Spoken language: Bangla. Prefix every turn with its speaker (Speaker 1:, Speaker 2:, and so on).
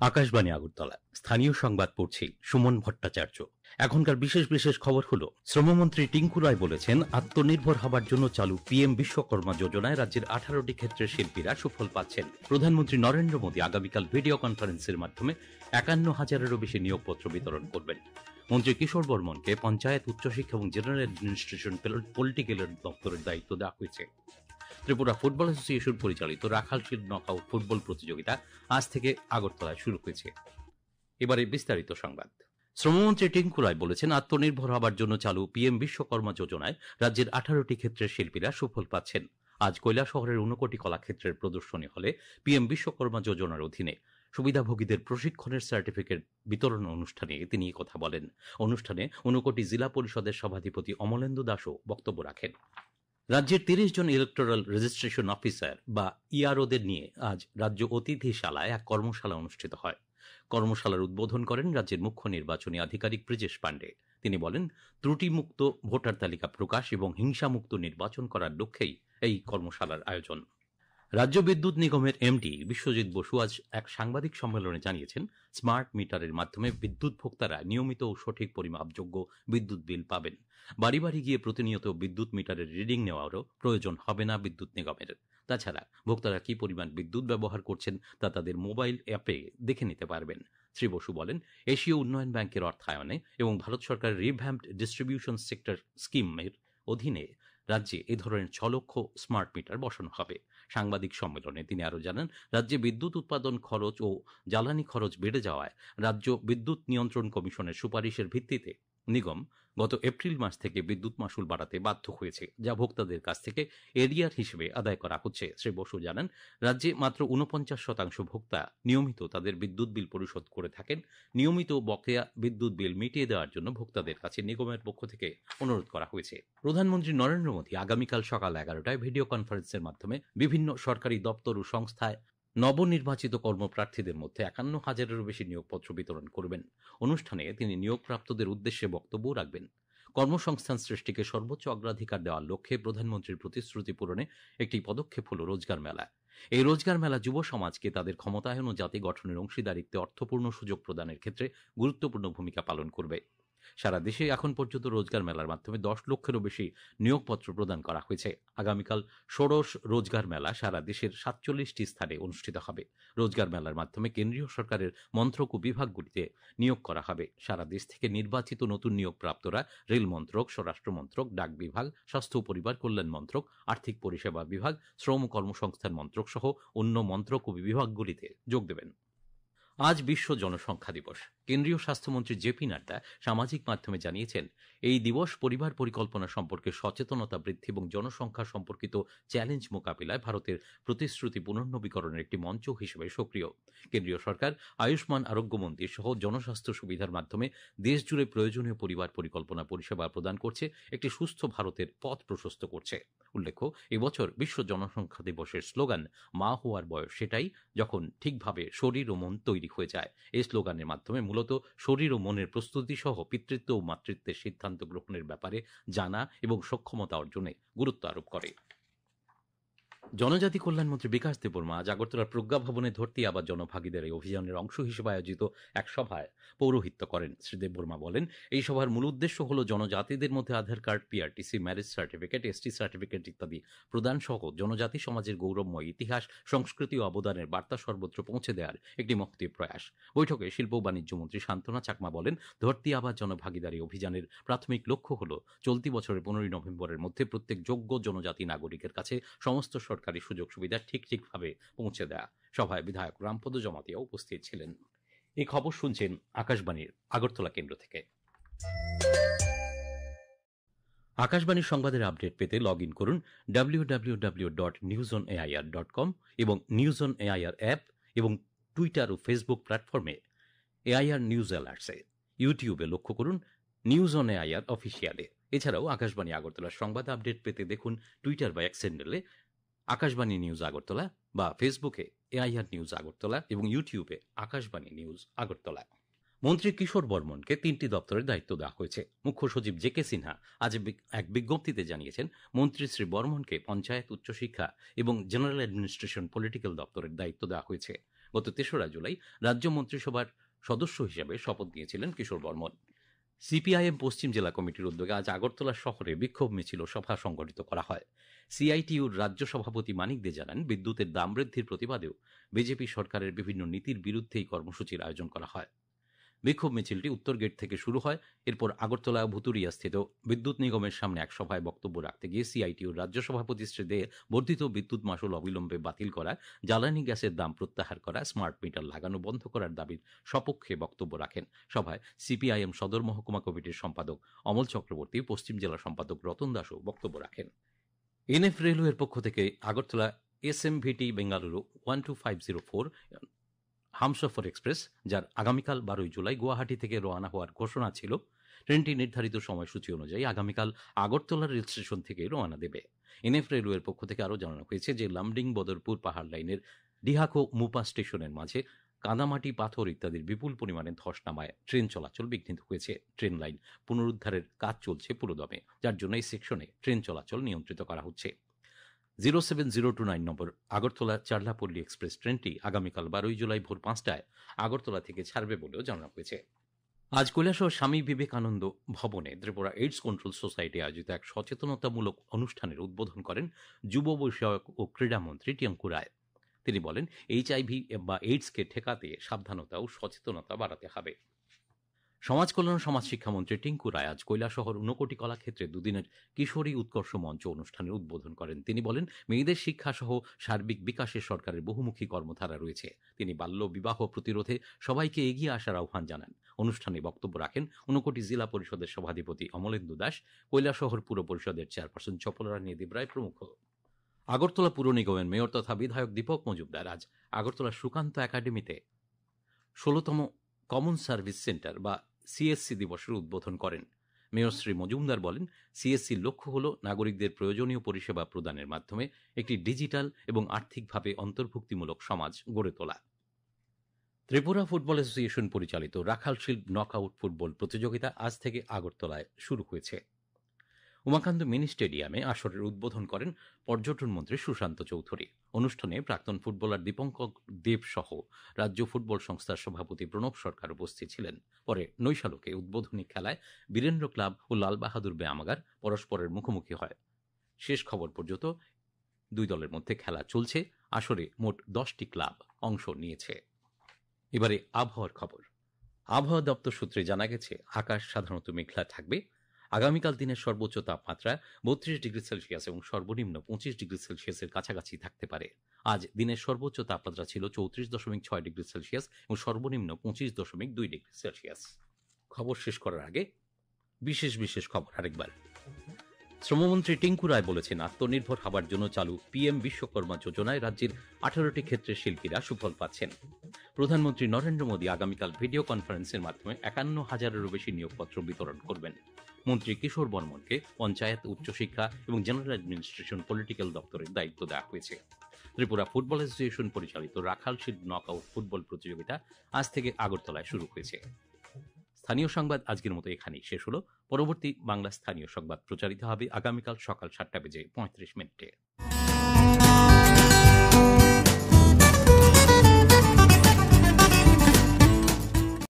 Speaker 1: আকাশবাণী আগরতলা স্থানীয় সংবাদ পড়ছি সুমন ভট্টাচার্য। এখনকার বিশেষ বিশেষ খবর হলো, শ্রমমন্ত্রী টিঙ্কু রায় বলেছেন, আত্মনির্ভর হবার জন্য চালু পিএম বিশ্বকর্মা যোজনায় রাজ্যের 18টি ক্ষেত্রের শিল্পীরা সুফল পাচ্ছেন। প্রধানমন্ত্রী নরেন্দ্র মোদী আগামীকাল ভিডিও কনফারেন্সের মাধ্যমে 51,000-এরও বেশি নিয়োগপত্র বিতরণ করবেন। মন্ত্রী কিশোর বর্মনকে পঞ্চায়েত, উচ্চশিক্ষা এবং জেনারেল অ্যাডমিনিস্ট্রেশন পলিটিক্যাল দপ্তরের দায়িত্ব দেওয়া হয়েছে। ত্রিপুরা ফুটবল অ্যাসোসিয়েশন পরিচালিত রাখালশিল্ড নকআউট ফুটবল প্রতিযোগিতা আজ থেকে আগরতলায় শুরু হয়েছে। এবারে বিস্তারিত সংবাদ। শ্রমমন্ত্রী টিঙ্কু রায় বলেছেন, আত্মনির্ভর হবার জন্য চালু পিএম বিশ্বকর্মা যোজনায় রাজ্যের 18টি ক্ষেত্রের শিল্পীরা সুফল পাচ্ছেন। আজ কৈলাসহরের 49 কলাক্ষেত্রের প্রদর্শনী হলে পিএম বিশ্বকর্মা যোজনার অধীনে সুবিধাভোগীদের প্রশিক্ষণের সার্টিফিকেট বিতরণ অনুষ্ঠানে তিনি কথা বলেন। অনুষ্ঠানে 49 জেলা পরিষদের সভাধিপতি অমলেন্দু দাসও বক্তব্য রাখেন। রাজ্যের 30 জন ইলেকটোরাল রেজিস্ট্রেশন অফিসার বা ইআরওদের নিয়ে আজ রাজ্য অতিথিশালায় এক কর্মশালা অনুষ্ঠিত হয়। কর্মশালার উদ্বোধন করেন রাজ্যের মুখ্য নির্বাচনী আধিকারিক ব্রিজেশ পাণ্ডে। তিনি বলেন, ত্রুটিমুক্ত ভোটার তালিকা প্রকাশ এবং হিংসামুক্ত নির্বাচন করার লক্ষ্যেই এই কর্মশালার আয়োজন। রাজ্য বিদ্যুৎ নিগমের এমডি বিশ্বজিৎ বসু আজ এক সাংবাদিক সম্মেলনে জানিয়েছেন, স্মার্ট মিটারের মাধ্যমে বিদ্যুৎ ভোক্তারা নিয়মিত ও সঠিক পরিমাপযোগ্য বিদ্যুৎ বিল পাবেন। বাড়ি বাড়ি গিয়ে প্রতিনিয়ত বিদ্যুৎ মিটারের রিডিং নেওয়ারও প্রয়োজন হবে না বিদ্যুৎ নিগমের। তাছাড়া ভোক্তারা কি পরিমাণ বিদ্যুৎ ব্যবহার করছেন তা তাদের মোবাইল অ্যাপে দেখে নিতে পারবেন। শ্রী বসু বলেন, এশীয় উন্নয়ন ব্যাংকের অর্থায়নে এবং ভারত সরকারের রিভ্যাম্পড ডিস্ট্রিবিউশন সেক্টর স্কিমের অধীনে রাজ্যে এ ধরনের 6 লক্ষ স্মার্ট মিটার বসানো হবে। সাংবাদিক সম্মেলনে তিনি আরও জানান, রাজ্যে বিদ্যুৎ উৎপাদন খরচ ও জ্বালানি খরচ বেড়ে যাওয়ায় রাজ্য বিদ্যুৎ নিয়ন্ত্রণ কমিশনের সুপারিশের ভিত্তিতে নিগম গত এপ্রিল মাস থেকে বিদ্যুৎ মাশুল বাড়াতে বাধ্য হয়েছে, যা ভোক্তাদের কাছ থেকে এরিয়ার হিসেবে আদায় করা হচ্ছে। শ্রী বসু জানান, রাজ্যে মাত্র 49% ভোক্তা নিয়মিত তাদের বিদ্যুৎ বিল পরিশোধ করে থাকেন। নিয়মিত বকেয়া বিদ্যুৎ বিল মিটিয়ে দেওয়ার জন্য ভোক্তাদের কাছে নিগমের পক্ষ থেকে অনুরোধ করা হয়েছে। প্রধানমন্ত্রী নরেন্দ্র মোদী আগামীকাল সকাল 11টায় ভিডিও কনফারেন্সের মাধ্যমে বিভিন্ন সরকারি দপ্তর ও সংস্থায় নবনির্বাচিত কর্মপ্রার্থীদের মধ্যে 51,000-এরও বেশি নিয়োগপত্র বিতরণ করবেন। অনুষ্ঠানে তিনি নিয়োগপ্রাপ্তদের উদ্দেশ্যে বক্তব্য রাখবেন। কর্মসংস্থান সৃষ্টিকে সর্বোচ্চ অগ্রাধিকার দেওয়ার লক্ষ্যে প্রধানমন্ত্রীর প্রতিশ্রুতি পূরণে একটি পদক্ষেপ হল রোজগার মেলা। এই রোজগার মেলা যুব সমাজকে তাদের ক্ষমতায়ন ও জাতি গঠনের অংশীদারিত্বে অর্থপূর্ণ সুযোগ প্রদানের ক্ষেত্রে গুরুত্বপূর্ণ ভূমিকা পালন করবে। সারা দেশে এখন পর্যন্ত রোজগার মেলার মাধ্যমে 10 লক্ষেরও বেশি নিয়োগপত্র প্রদান করা হয়েছে। আগামীকাল ষোড়শ রোজগার মেলা সারা দেশের 47টি স্থানে অনুষ্ঠিত হবে। রোজগার মেলার মাধ্যমে কেন্দ্রীয় সরকারের মন্ত্রক ও বিভাগগুলিতে নিয়োগ করা হবে। সারা দেশ থেকে নির্বাচিত নতুন নিয়োগপ্রাপ্তরা রেল মন্ত্রক, স্বরাষ্ট্র মন্ত্রক, ডাক বিভাগ, স্বাস্থ্য ও পরিবার কল্যাণ মন্ত্রক, আর্থিক পরিষেবা বিভাগ, শ্রম কর্মসংস্থান মন্ত্রক সহ অন্য মন্ত্রক ও বিভাগগুলিতে যোগ দেবেন। আজ বিশ্ব জনসংখ্যা দিবস। কেন্দ্রীয় স্বাস্থ্যমন্ত্রী জেপি নাড্ডা সামাজিক মাধ্যমে জানিয়েছেন, এই দিবস পরিবার পরিকল্পনা সম্পর্কে সচেতনতা বৃদ্ধি এবং জনসংখ্যা সম্পর্কিত চ্যালেঞ্জ মোকাবিলায় ভারতের প্রতিশ্রুতি পুনর্নবীকরণের একটি মঞ্চ হিসেবে সক্রিয়। কেন্দ্রীয় সরকার আয়ুষ্মান আরোগ্য মন্দির সহ জনস্বাস্থ্য সুবিধার মাধ্যমে দেশজুড়ে প্রয়োজনীয় পরিবার পরিকল্পনা পরিষেবা প্রদান করছে, একটি সুস্থ ভারতের পথ প্রশস্ত করছে। উল্লেখ্য, এবছর বিশ্ব জনসংখ্যা দিবসের স্লোগান, মা হওয়ার বয়স সেটাই যখন ঠিকভাবে শরীর ও মন তৈরি হয়ে যায়। এই স্লোগানের মাধ্যমে মূলত শরীর ও মনের প্রস্তুতি সহ পিতৃত্ব ও মাতৃত্বের সিদ্ধান্ত গ্রহণের ব্যাপারে জানা এবং সক্ষমতা অর্জনে গুরুত্ব আরোপ করে। জনজাতি কল্যাণমন্ত্রী বিকাশ দেববর্মা আজ আগরতলার প্রজ্ঞা ভবনে ধরতি আবার জনভাগিদারি অভিযানের অংশ হিসেবে আয়োজিত এক সভায় পৌরোহিত্য করেন। শ্রী দেববর্মা বলেন, এই সভার মূল উদ্দেশ্য হল জনজাতিদের মধ্যে Aadhaar card, PRTC, marriage certificate, ST certificate ইত্যাদি প্রদান সহ জনজাতি সমাজের গৌরবময় ইতিহাস, সংস্কৃতি ও অবদানের বার্তা সর্বত্র পৌঁছে দেওয়ার একটি মহতী প্রয়াস। বৈঠকে শিল্প ও বাণিজ্য মন্ত্রী শান্তনা চাকমা বলেন, ধরতি আবার জনভাগিদারি অভিযানের প্রাথমিক লক্ষ্য হল চলতি বছরের 15 নভেম্বরের মধ্যে প্রত্যেক যোগ্য জনজাতি নাগরিকের কাছে সমস্ত সরকারি সুযোগ সুবিধা ঠিকভাবে পৌঁছে দেয়া। সভায় বিধায়ক রামপদ জমাতিয়া উপস্থিত ছিলেন। এই খবর শুনছেন আকাশবাণীর আগরতলা কেন্দ্র থেকে। আকাশবাণীর সংবাদের আপডেট পেতে লগ ইন করুন www.newsonair.com এবং নিউজ অন এআইআর অ্যাপ এবং টুইটার ও ফেসবুক প্ল্যাটফর্মে এআইআর নিউজ অ্যালার্টসে। ইউটিউবে লক্ষ্য করুন নিউজ অন এআইআর অফিসিয়ালে। এছাড়াও আকাশবাণী আগরতলার সংবাদ আপডেট পেতে দেখুন টুইটার বা এক্স হ্যান্ডেলে আকাশবাণী নিউজ আগরতলা বা ফেসবুকে এআইআর নিউজ আগরতলা এবং ইউটিউবে আকাশবাণী নিউজ আগরতলা। মন্ত্রী কিশোর বর্মনকে 3টি দপ্তরের দায়িত্ব দেওয়া হয়েছে। মুখ্য সচিব জে.কে. সিনহা আজ এক বিজ্ঞপ্তিতে জানিয়েছেন, মন্ত্রী শ্রী বর্মনকে পঞ্চায়েত, উচ্চশিক্ষা এবং জেনারেল অ্যাডমিনিস্ট্রেশন পলিটিক্যাল দপ্তরের দায়িত্ব দেওয়া হয়েছে। গত ৩রা জুলাই রাজ্য মন্ত্রিসভার সদস্য হিসেবে শপথ নিয়েছিলেন কিশোর বর্মন। সিপিআইএম পশ্চিম জেলা কমিটির উদ্যোগে আজ আগরতলা শহরে বিক্ষোভ মিছিল ও সভা সংগঠিত করা হয়। সিআইটিইউর রাজ্য সভাপতি মানিক দে জানান, বিদ্যুতের দাম বৃদ্ধির প্রতিবাদেও বিজেপি সরকারের বিভিন্ন নীতির বিরুদ্ধে এই কর্মসূচির আয়োজন করা হয়। বিক্ষোভ মিছিলটি উত্তর গেট থেকে শুরু হয়। এরপর আগরতলা ভুতুরিয়া স্থিত বিদ্যুৎ নিগমের সামনে এক সভায় বক্তব্য রাখতে গিয়ে সিআইটিইউর রাজ্য সভাপতি শ্রী দে বর্ধিত বিদ্যুৎ মাশুল অবিলম্বে বাতিল করা, জ্বালানি গ্যাসের দাম প্রত্যাহার করা, স্মার্ট মিটার লাগানো বন্ধ করার দাবির সপক্ষে বক্তব্য রাখেন। সভায় সিপিআইএম সদর মহকুমা কমিটির সম্পাদক অমল চক্রবর্তী, পশ্চিম জেলা সম্পাদক রতন দাসও বক্তব্য রাখেন। এনএফ রেলওয়ের পক্ষ থেকে আগরতলা এসএমভিটি বেঙ্গালুরু 12504 হামসফর এক্সপ্রেস, যার আগামীকাল 12 জুলাই গুয়াহাটি থেকে রওনা হওয়ার ঘোষণা ছিল, ট্রেনটি নির্ধারিত সময়সূচি অনুযায়ী আগামীকাল আগরতলা রেল স্টেশন থেকে রওনা দেবে। এনএফ রেলওয়ের পক্ষ থেকে আরও জানানো হয়েছে যে লামডিং বদরপুর পাহাড় লাইনের ডিহাকো মুপা স্টেশনের মাঝে কাদামাটি, পাথর ইত্যাদির বিপুল পরিমাণে ধস নামায় ট্রেন চলাচল বিঘ্নিত হয়েছে। ট্রেন লাইন পুনরুদ্ধারের কাজ চলছে পুরোদমে, যার জন্য এই সেকশনে ট্রেন চলাচল নিয়ন্ত্রিত করা হচ্ছে। 07029 নম্বর আগরতলা চারলাপল্লী এক্সপ্রেস ট্রেনটি আগামীকাল 12 জুলাই ভোর 5টায় আগরতলা থেকে ছাড়বে বলেও জানানো হয়েছে। আজ কৈলাসহর স্বামী বিবেকানন্দ ভবনে ত্রিপুরা এইডস কন্ট্রোল সোসাইটি আয়োজিত এক সচেতনতামূলক অনুষ্ঠানের উদ্বোধন করেন যুব বিষয়ক ও ক্রীড়ামন্ত্রী টিঙ্কু রায়। তিনি বলেন, এইচআইভি বা এইডসকে ঠেকাতে সাবধানতা ও সচেতনতা বাড়াতে হবে। সমাজ কল্যাণ ও সমাজ শিক্ষামন্ত্রী টিঙ্কু রায় আজ কৈলাসহর ঊনকোটি কলাক্ষেত্রে দুদিনের কিশোরী উৎকর্ষ মঞ্চ অনুষ্ঠানের উদ্বোধন করেন। তিনি বলেন, মেয়েদের শিক্ষাসহ সার্বিক বিকাশে সরকারের বহুমুখী কর্মধারা রয়েছে। তিনি বাল্য বিবাহ প্রতিরোধে সবাইকে এগিয়ে আসার আহ্বান জানান। অনুষ্ঠানে বক্তব্য রাখেন ঊনকোটি জেলা পরিষদের সভাধিপতি অমলেন্দু দাস, কৈলাসহর পুর পরিষদের চেয়ারপারসন চপলরানী দেবরায় প্রমুখ। আগরতলা পুর নিগমের মেয়র তথা বিধায়ক দীপক মজুমদার আজ আগরতলা সুকান্ত একাডেমিতে 16তম কমন সার্ভিস সেন্টার বা সিএসসি দিবসের উদ্বোধন করেন। মেয়র শ্রী মজুমদার বলেন, সিএসসির লক্ষ্য হল নাগরিকদের প্রয়োজনীয় পরিষেবা প্রদানের মাধ্যমে একটি ডিজিটাল এবং আর্থিকভাবে অন্তর্ভুক্তিমূলক সমাজ গড়ে তোলা। ত্রিপুরা ফুটবল অ্যাসোসিয়েশন পরিচালিত রাখাল শিল্ড নকআউট ফুটবল প্রতিযোগিতা আজ থেকে আগরতলায় শুরু হয়েছে। উমাকান্ত মিনি স্টেডিয়ামে আসরের উদ্বোধন করেন পর্যটন মন্ত্রী সুশান্ত চৌধুরী। অনুষ্ঠানে প্রাক্তন ফুটবলার দীপঙ্কর দেব সহ রাজ্য ফুটবল সংস্থার সভাপতি প্রণব সরকার উপস্থিত ছিলেন। পরে নৈশালকে উদ্বোধনী খেলায় বীরেন্দ্র ক্লাব ও লাল বাহাদুর ব্যায়ামাগার পরস্পরের মুখোমুখি হয়। শেষ খবর পর্যন্ত দুই দলের মধ্যে খেলা চলছে। আসরে মোট 10টি ক্লাব অংশ নিয়েছে। এবারে আবহাওয়ার খবর। আবহাওয়া দপ্তর সূত্রে জানা গেছে, আকাশ সাধারণত মেঘলা থাকবে। আগামীকাল দিনের সর্বোচ্চ তাপমাত্রা 32 ডিগ্রি সেলসিয়াস এবং সর্বনিম্ন 25 ডিগ্রি সেলসিয়াসের কাছাকাছি থাকতে পারে। আজ দিনের সর্বোচ্চ তাপমাত্রা ছিল 34.6 ডিগ্রি সেলসিয়াস এবং সর্বনিম্ন 25.2 ডিগ্রি সেলসিয়াস। খবর শেষ করার আগে বিশেষ খবর আরেকবার। শ্রমমন্ত্রী টিঙ্কু রায় বলেছেন, আত্মনির্ভর হবার জন্য চালু পিএম বিশ্বকর্মা যোজনায় রাজ্যের 18টি ক্ষেত্রের শিল্পীরা সুফল পাচ্ছেন। প্রধানমন্ত্রী নরেন্দ্র মোদী আগামীকাল ভিডিও কনফারেন্সের মাধ্যমে 51,000-এরও বেশি নিয়োগপত্র বিতরণ করবেন। মন্ত্রী কিশোর বর্মনকে পঞ্চায়েত, উচ্চশিক্ষা এবং জেনারেল অ্যাডমিনিস্ট্রেশন পলিটিক্যাল দপ্তরের দায়িত্ব দেওয়া হয়েছে। ত্রিপুরা ফুটবল অ্যাসোসিয়েশন পরিচালিত রাখাল শিল্ড নকআউট ফুটবল প্রতিযোগিতা আজ থেকে আগরতলায় শুরু হয়েছে। স্থানীয় সংবাদ আজকের মতো এখানেই শেষ হলো। পরবর্তী বাংলা স্থানীয় সংবাদ প্রচারিত হবে আগামীকাল সকাল 7:35 মিনিটে।